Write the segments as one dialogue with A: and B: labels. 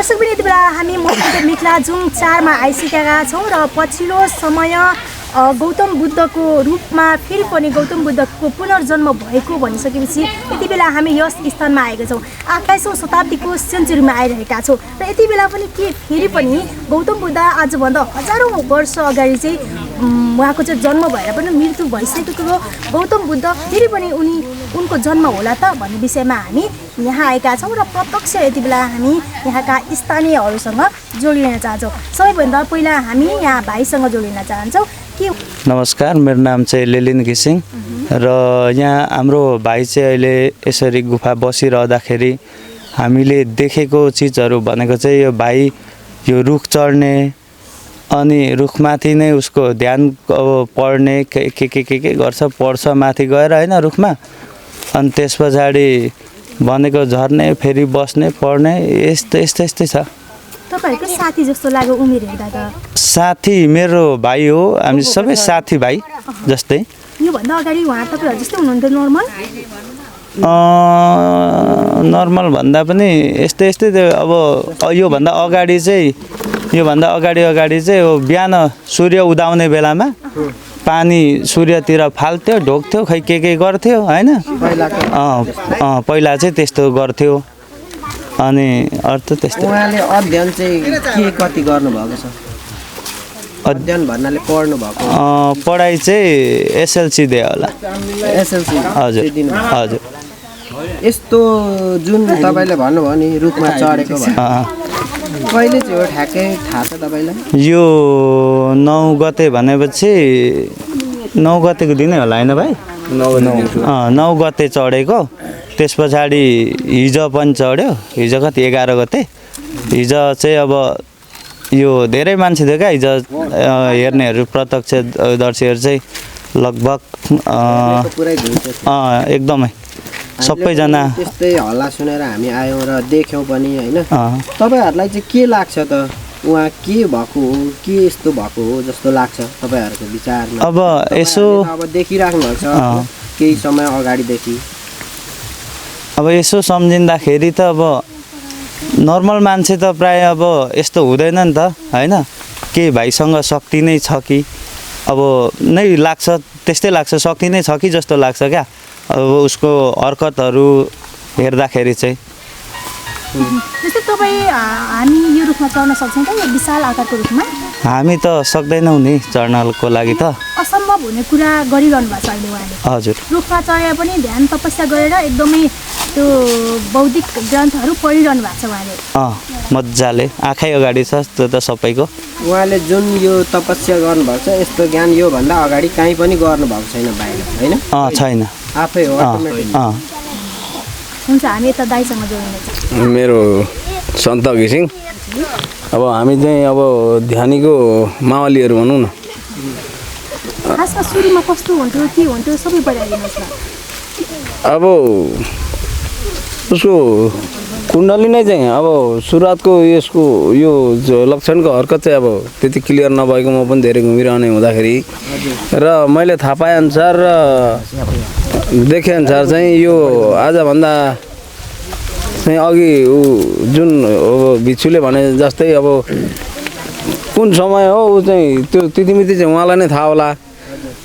A: दर्शक पनि यति बेला हामी मेखलाजुङ 4 मा आइसकेका छौँ र पछिल्लो समय गौतम बुद्धको रूपमा फेरि पनि गौतम बुद्धको पुनर्जन्म भएको भनिसकेपछि यति बेला हामी यस स्थानमा आएका छौँ। 28औं शताब्दीको सेन्चुरीमा आइरहेका छौँ र यति बेला पनि के फेरि पनि गौतम बुद्ध आजभन्दा हजारौँ वर्ष अगाडि चाहिँ उहाँको चाहिँ जन्म भएर पनि मृत्यु भइसकेको हो। गौतम बुद्ध फेरि पनि उनको जन्म होला त भन्ने विषयमा हामी यहाँ आएका छौँ र प्रत्यक्ष यति बेला हामी यहाँका स्थानीयहरूसँग जोडिन चाहन्छौँ। सबैभन्दा पहिला हामी यहाँ भाइसँग जोडिन चाहन्छौँ।
B: नमस्कार, मेरो नाम चाहिँ लेलिन घिसिङ र यहाँ हाम्रो भाइ चाहिँ अहिले यसरी गुफा बसिरहँदाखेरि हामीले देखेको चिजहरू भनेको चाहिँ यो भाइ यो रुख चढ्ने अनि रुखमाथि नै उसको ध्यान पढ्ने के गर्छ, पढ्छ माथि गएर होइन रुखमा, अनि त्यस पछाडि भनेको झर्ने फेरि बस्ने पढ्ने यस्तै छ।
A: तपाईहरुको साथी जस्तो लाग्यो उमेर हेर्दा त?
B: साथी मेरो भाइ हो, हामी सबै साथी भाइ जस्तै।
A: यो भन्दा अगाडि उहाँ तपाईहरु जस्तै हुनुहुन्थ्यो नर्मल?
B: नर्मल भन्दा पनि यस्तै अब यो भन्दा अगाडि चाहिँ बिहान सूर्य उदाउने बेलामा पानी सूर्यतिर फाल्थ्यो, ढोक्थ्यो, खै के गर्थ्यो हैन? पहिला चाहिँ त्यस्तो गर्थ्यो। अनि अर्थ त्यस्तो।
C: उहाँले अध्ययन चाहिँ के कति गर्नु भएको छ? अध्ययन भन्नाले पढ्नु भएको?
B: पढाइ चाहिँ एसएलसी दिए होला।
C: एसएलसी?
B: हजुर।
C: यस्तो जुन तपाईले भन्नुभयो नि रुखमा चढेको भयो, कहिले चाहिँ हो ठ्याक्कै थाहा छ तपाईलाई?
B: यो 9 गते भनेपछि 9 गतेको दिनै होला हैन भाइ? 9 गते चढेको। त्यस पछाडि हिजो पनि चढ्यो। हिजो कति 11 गते। हिजो चाहिँ अब यो धेरै मान्छे थियो क्या हिजो हेर्नेहरू, प्रत्यक्षदर्शीहरू चाहिँ लगभग एकदमै सबैजना
C: त्यस्तै हल्ला सुनेर हामी आयौँ र देख्यौँ पनि हैन? तपाईहरुलाई चाहिँ के लाग्छ त? उहाँ के भएको हो, के यस्तो भएको हो जस्तो लाग्छ तपाईहरुको विचारमा?
B: अब यसो
C: अब देखिराख्नु भएको छ केही समय अगाडिदेखि।
B: अब यसो सम्झिँदाखेरि त अब नर्मल मान्छे त प्राय अब यस्तो हुँदैन नि त हैन? के भाइसँग शक्ति नै छ कि अब नै लाग्छ, त्यस्तै लाग्छ, शक्ति नै छ कि जस्तो लाग्छ क्या अब उसको हरकतहरू हेर्दाखेरि चाहिँ।
A: जस्तै तपाई हामी यो रुखमा चढ्न सक्छौँ त? यो विशाल आकारको रुखमा
B: हामी त सक्दैनौँ नि चढ्नको लागि त।
A: असम्भव हुने कुरा गरिरहनु भएको छ अहिले उहाँले।
B: हजुर।
A: रुखमा चढेर पनि ध्यान तपस्या गरेर एकदमै त्यो बौद्धिक ग्रन्थहरू पढिरहनु भएको छ उहाँले।
B: मजाले आँखै अगाडि छ त्यो त सबैको।
C: उहाँले जुन यो तपस्या गर्नुभएको छ यस्तो ज्ञान यो भन्दा अगाडि कहीँ पनि गर्नुभएको छैन बाहिर हैन?
B: छैन,
C: आफै हो अटोमेटिक।
A: हुन्छ, हामी यता दाइसँग जोडिनेछ।
D: मेरो सन्त घिसिङ। अब हामी चाहिँ अब ध्यानीको मावलीहरू भनौँ न।
A: खासमा सुरुमा कस्तो हुन्थ्यो, के हुन्थ्यो सबै बताइदिनुहोस् न।
D: अब उसको कुण्डली नै चाहिँ अब सुरुवातको यसको यो लक्षणको हरकत चाहिँ अब त्यति क्लियर नभएको म पनि धेरै घुमिरहने हुँदाखेरि र मैले थाहा पाएअनुसार र देखेअनुसार चाहिँ यो आजभन्दा चाहिँ अघि ऊ जुन अब भिक्षुले भने जस्तै अब कुन समय हो ऊ चाहिँ त्यो तिथिमिति चाहिँ उहाँलाई नै थाहा होला।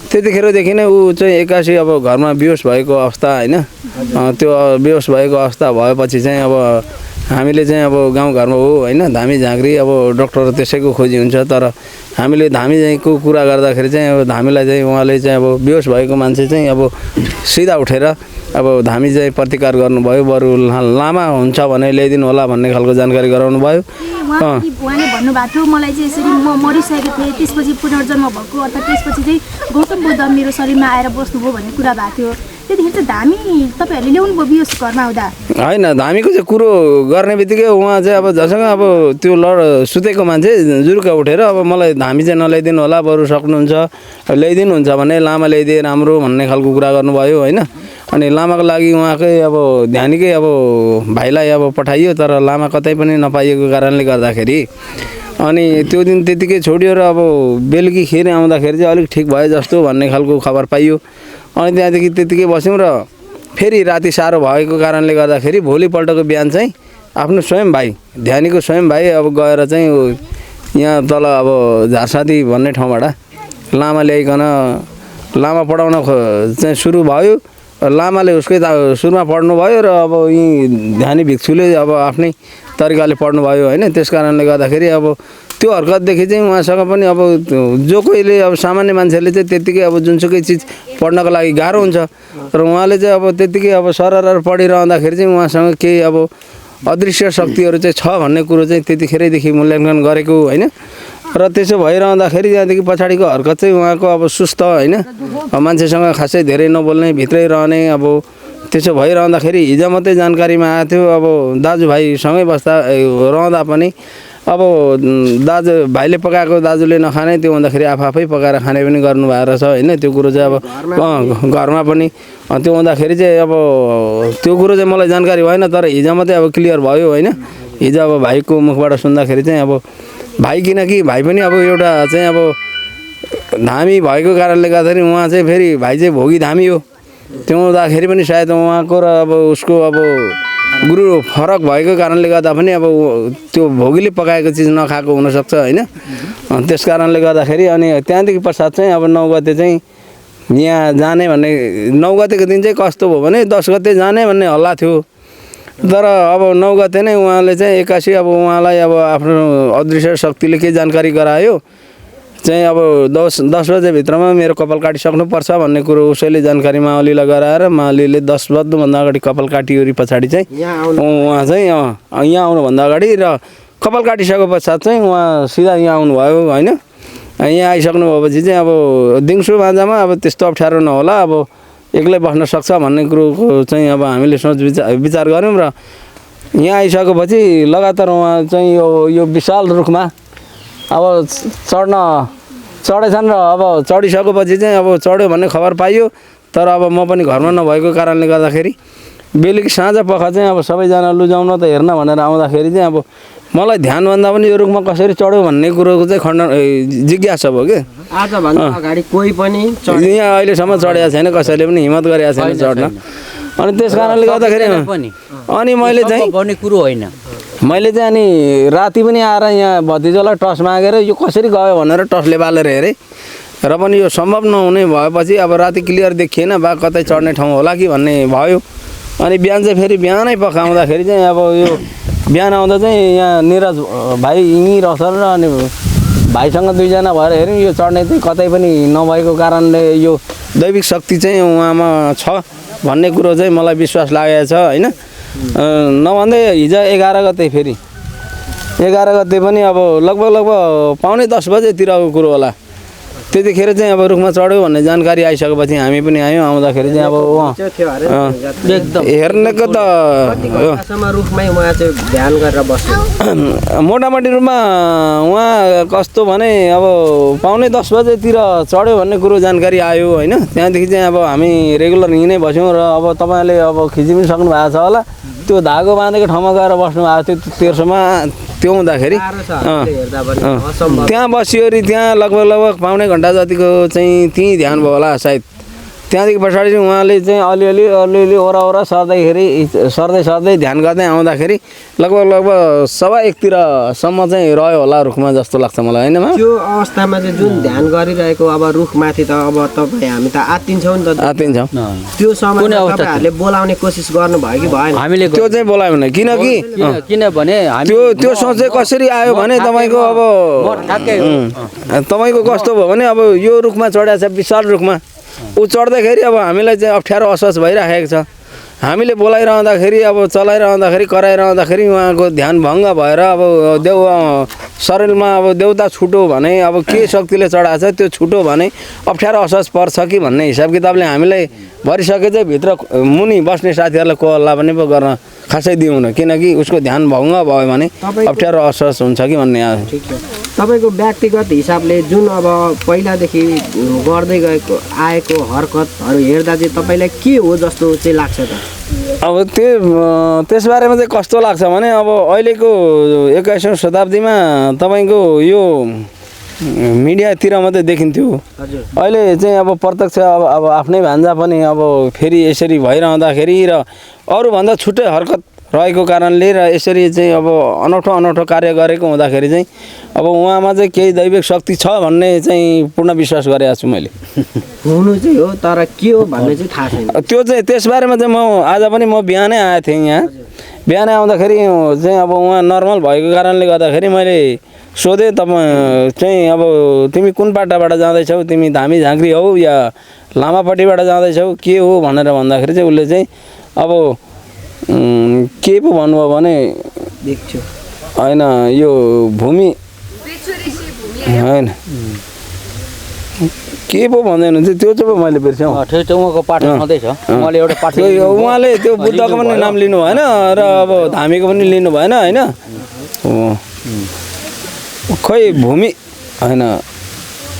D: त्यतिखेरदेखि नै ऊ चाहिँ एक्कासी अब घरमा बेहोस भएको अवस्था हैन? त्यो बेहोस भएको अवस्था भएपछि चाहिँ अब हामीले चाहिँ अब गाउँघरमा हो हैन, धामी झाँक्री अब डक्टर त्यसैको खोजी हुन्छ, तर हामीले धामी चाहिँको कुरा गर्दाखेरि चाहिँ अब धामीलाई चाहिँ उहाँले चाहिँ अब बेहोस भएको मान्छे चाहिँ अब सिधा उठेर अब धामी चाहिँ प्रतिकार गर्नुभयो, बरु लामा हुन्छ भने ल्याइदिनु होला भन्ने खालको जानकारी गराउनु भयो।
A: उहाँले भन्नुभएको थियो मलाई चाहिँ यसरी म मरिसकेको थिएँ, त्यसपछि पुनर्जन्म भएको, अर्थात् त्यसपछि चाहिँ गौतम बुद्ध मेरो शरीरमा आएर बस्नुभयो भन्ने कुरा भएको थियो। त्यतिखेर चाहिँ धामी तपाईँहरूले ल्याउनु भयो बेहोस घरमा आउँदा?
D: होइन, धामीको चाहिँ कुरो गर्ने बित्तिकै उहाँ चाहिँ अब जसँग अब त्यो सुतेको मान्छे जुरुका उठेर अब मलाई धामी चाहिँ नल्याइदिनु होला, बरु सक्नुहुन्छ ल्याइदिनुहुन्छ भने लामा ल्याइदिए राम्रो भन्ने खालको कुरा गर्नुभयो होइन? अनि लामाको लागि उहाँकै अब ध्यानीकै अब भाइलाई अब पठाइयो, तर लामा कतै पनि नपाइएको कारणले गर्दाखेरि अनि त्यो दिन त्यतिकै छोडियो र अब बेलुकीखेरि आउँदाखेरि चाहिँ अलिक ठिक भयो जस्तो भन्ने खालको खबर पाइयो। अनि त्यहाँदेखि त्यतिकै बस्यौँ र फेरि राति साह्रो भएको कारणले गर्दाखेरि भोलिपल्टको बिहान चाहिँ आफ्नो स्वयं भाइ ध्यानीको स्वयं भाइ अब गएर चाहिँ यहाँ तल अब झारसादी भन्ने ठाउँबाट लामा ल्याइकन लामा पढाउन चाहिँ सुरु भयो। लामाले उसकै सुरुमा पढ्नुभयो र अब यी ध्यानी भिक्षुले अब आफ्नै तरिकाले पढ्नुभयो होइन। त्यस कारणले गर्दाखेरि अब त्यो हरकतदेखि चाहिँ उहाँसँग पनि अब जो कोहीले अब सामान्य मान्छेले चाहिँ त्यत्तिकै अब जुनसुकै चिज पढ्नको लागि गाह्रो हुन्छ र उहाँले चाहिँ अब त्यत्तिकै अब सरर पढिरहँदाखेरि चाहिँ उहाँसँग केही अब अदृश्य शक्तिहरू चाहिँ छ भन्ने कुरो चाहिँ त्यतिखेरैदेखि मूल्याङ्कन गरेको होइन। र त्यसो भइरहँदाखेरि त्यहाँदेखि पछाडिको हरकत चाहिँ उहाँको अब सुस्त होइन, मान्छेसँग खासै धेरै नबोल्ने भित्रै रहने। अब त्यसो भइरहँदाखेरि हिजो मात्रै जानकारीमा आएको थियो अब दाजुभाइसँगै बस्दा रहँदा पनि अब दाजुभाइले पकाएको दाजुले नखाने, त्यो हुँदाखेरि आफै पकाएर खाने पनि गर्नुभएको रहेछ होइन। त्यो कुरो चाहिँ अब घरमा पनि त्यो हुँदाखेरि चाहिँ अब त्यो कुरो चाहिँ मलाई जानकारी भएन, तर हिजो मात्रै अब क्लियर भयो होइन। हिजो अब भाइको मुखबाट सुन्दाखेरि चाहिँ अब भाइ किनकि भाइ पनि अब एउटा चाहिँ अब धामी भएको कारणले गर्दाखेरि उहाँ चाहिँ फेरि भाइ चाहिँ भोगी धामी हो। त्यो हुँदाखेरि पनि सायद उहाँको र अब उसको अब गुरु फरक भएको कारणले गर्दा पनि अब त्यो भोगीले पकाएको चिज नखाएको हुनसक्छ होइन। त्यस कारणले गर्दाखेरि अनि त्यहाँदेखि पश्चात चाहिँ अब 9 गते चाहिँ यहाँ जाने भन्ने 9 गतेको दिन चाहिँ कस्तो भयो भने 10 गते जाने भन्ने हल्ला थियो। तर अब 9 गते नै उहाँले चाहिँ 81 अब उहाँलाई अब आफ्नो अदृश्य शक्तिले केही जानकारी गरायो चाहिँ अब 10 बजेभित्रमा मेरो कपाल काटिसक्नुपर्छ भन्ने कुरो उसैले जानकारी माओलीलाई गराएर माओलीले 10 बज्नुभन्दा अगाडि कपाल काटिओरी पछाडि चाहिँ उहाँ चाहिँ यहाँ आउनुभन्दा अगाडि र कपाल काटिसके पश्चात चाहिँ उहाँ सिधा यहाँ आउनुभयो होइन। यहाँ आइसक्नु भएपछि चाहिँ अब दिउँसो बाजामा अब त्यस्तो अप्ठ्यारो नहोला, अब एक्लै बस्न सक्छ भन्ने कुरोको चाहिँ अब हामीले सोच विचार गऱ्यौँ। र यहाँ आइसकेपछि लगातार उहाँ चाहिँ यो विशाल रुखमा अब चढेछन् र अब चढिसकेपछि चाहिँ अब चढ्यो भन्ने खबर पाइयो। तर अब म पनि घरमा नभएको कारणले गर्दाखेरि बेलुकी साँझ पख चाहिँ अब सबैजना लुजाउन त हेर्न भनेर आउँदाखेरि चाहिँ अब मलाई ध्यानभन्दा पनि यो रुखमा कसरी चढ्यो भन्ने कुरोको चाहिँ खण्डन जिज्ञासा भयो कि
C: आजभन्दा अगाडि कोही पनि
D: यहाँ अहिलेसम्म चढेको छैन, कसैले पनि हिम्मत गरेको छैन चढ्न। अनि त्यस कारणले गर्दाखेरि अनि मैले चाहिँ
E: कुरो होइन,
D: मैले चाहिँ अनि राति पनि आएर यहाँ भतिजोलाई टस मागेर यो कसरी गयो भनेर टसले बालेर हेरेँ र पनि यो सम्भव नहुने भएपछि अब राति क्लियर देखिएन बा कतै चढ्ने ठाउँ होला कि भन्ने भयो। अनि बिहान चाहिँ फेरि बिहानै पकाउँदाखेरि चाहिँ अब यो बिहान आउँदा चाहिँ यहाँ निरज भाइ यहीँ रहेछन् र अनि भाइसँग 2 जना भएर हेऱ्यौँ यो चढ्ने चाहिँ कतै पनि नभएको कारणले यो दैविक शक्ति चाहिँ उहाँमा छ भन्ने कुरो चाहिँ मलाई विश्वास लागेको छ होइन। नभन्दै हिजो 11 गते फेरि 11 गते पनि अब लगभग पाउने 10 बजेतिरको कुरो होला। त्यतिखेर चाहिँ अब रुखमा चढ्यो भन्ने जानकारी आइसकेपछि हामी पनि आयौँ। आउँदाखेरि चाहिँ अब
C: एकदम
D: हेर्नेको त
C: रुखमै उहाँ चाहिँ ध्यान गरेर बस्नु
D: मोटामोटी रूपमा उहाँ कस्तो भने अब पाउने 10 बजेतिर चढ्यो भन्ने कुरो जानकारी आयो होइन। त्यहाँदेखि चाहिँ अब हामी रेगुलर हिँड्नै बस्यौँ र अब तपाईँले अब खिची पनि सक्नु भएको छ होला, त्यो धागो बाँधेको ठाउँमा गएर बस्नु भएको थियो तेर्सोमा। त्यो हुँदाखेरि त्यहाँ बसिओरी त्यहाँ लगभग पाउने घन्टा जतिको चाहिँ त्यहीँ ध्यान भयो होला सायद। त्यहाँदेखि पछाडि चाहिँ उहाँले चाहिँ अलिअलि वरपर सर्दै ध्यान गर्दै आउँदाखेरि लगभग 1:15 चाहिँ रह्यो होला रुखमा जस्तो लाग्छ मलाई होइन।
C: त्यो अवस्थामा चाहिँ जुन ध्यान गरिरहेको अब रुखमाथि त अब तपाईँ हामी त आत्तिन्छौँ नि त,
D: आत्तिन्छौँ।
C: त्यो समयमा तपाईँहरूले बोलाउने कोसिस गर्नुभयो कि भएन?
E: हामीले
D: त्यो चाहिँ बोलायो भने
E: किनभने
D: त्यो सोच चाहिँ कसरी आयो भने तपाईँको अब तपाईँको कस्तो भयो भने अब यो रुखमा चढाएको छ विशाल रुखमा, ऊ चढ्दाखेरि अब हामीलाई चाहिँ अप्ठ्यारो असहज भइराखेको छ। हामीले बोलाइरहँदाखेरि अब चलाइरहँदाखेरि कराइरहँदाखेरि उहाँको ध्यान भङ्ग भएर अब शरीरमा अब देउता छुटो भने अब के शक्तिले चढाएको छ त्यो छुटो भने अप्ठ्यारो असहज पर्छ कि भन्ने हिसाब किताबले हामीलाई भरिसके चाहिँ भित्र मुनि बस्ने साथीहरूलाई को हल्ला पनि पो गर्न खासै दिउन, किनकि उसको ध्यान भङ्ग भयो भने अप्ठ्यारो असहज हुन्छ कि भन्ने।
C: तपाईँको व्यक्तिगत हिसाबले जुन अब पहिलादेखि गर्दै आएको हरकतहरू हेर्दा चाहिँ तपाईँलाई के हो जस्तो चाहिँ लाग्छ त?
D: अब त्यसबारेमा चाहिँ कस्तो लाग्छ भने अब अहिलेको 21औं शताब्दीमा तपाईँको यो मिडियातिर मात्रै देखिन्थ्यो, अहिले चाहिँ अब प्रत्यक्ष अब आफ्नै भान्जा पनि अब फेरि यसरी भइरहँदाखेरि र अरूभन्दा छुट्टै हरकत रहेको कारणले र यसरी चाहिँ अब अनौठो अनौठो कार्य गरेको हुँदाखेरि चाहिँ अब उहाँमा चाहिँ केही दैविक शक्ति छ भन्ने चाहिँ पूर्ण विश्वास गरेको छु मैले।
C: हुनु चाहिँ हो तर के हो भन्ने चाहिँ थाहा छैन।
D: त्यो चाहिँ त्यसबारेमा चाहिँ म आज पनि म बिहानै आएको थिएँ यहाँ। बिहानै आउँदाखेरि चाहिँ अब उहाँ नर्मल भएको कारणले गर्दाखेरि मैले सोधेँ तपाईँ चाहिँ अब तिमी कुन बाटाबाट जाँदैछौ, तिमी धामी झाँक्री हौ या लामापट्टिबाट जाँदैछौ के हो भनेर भन्दाखेरि चाहिँ उसले चाहिँ अब के पो भन्नुभयो भने
C: देख्छु
D: होइन यो भूमि होइन के पो भन्दै हुनुहुन्छ त्यो चाहिँ मैले बिर्स्यौँ।
E: उहाँको पाठ छँदैछ, उहाँले एउटा पाठ
D: उहाँले त्यो बुद्धको पनि नाम लिनु भएन र अब धामीको पनि लिनु भएन होइन। खै भूमि होइन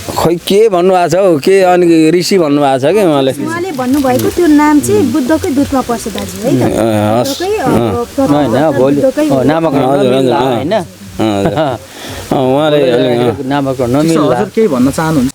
D: खै के भन्नुभएको छ हौ, के अनि ऋषि भन्नुभएको छ कि उहाँले
A: भन्नुभएको त्यो नाम चाहिँ बुद्धकै दूतमा पर्छ दाजु है त।
D: उहाँले
E: नामकरण नमिल्ला।
F: हजुर केही भन्न चाहनुहुन्छ?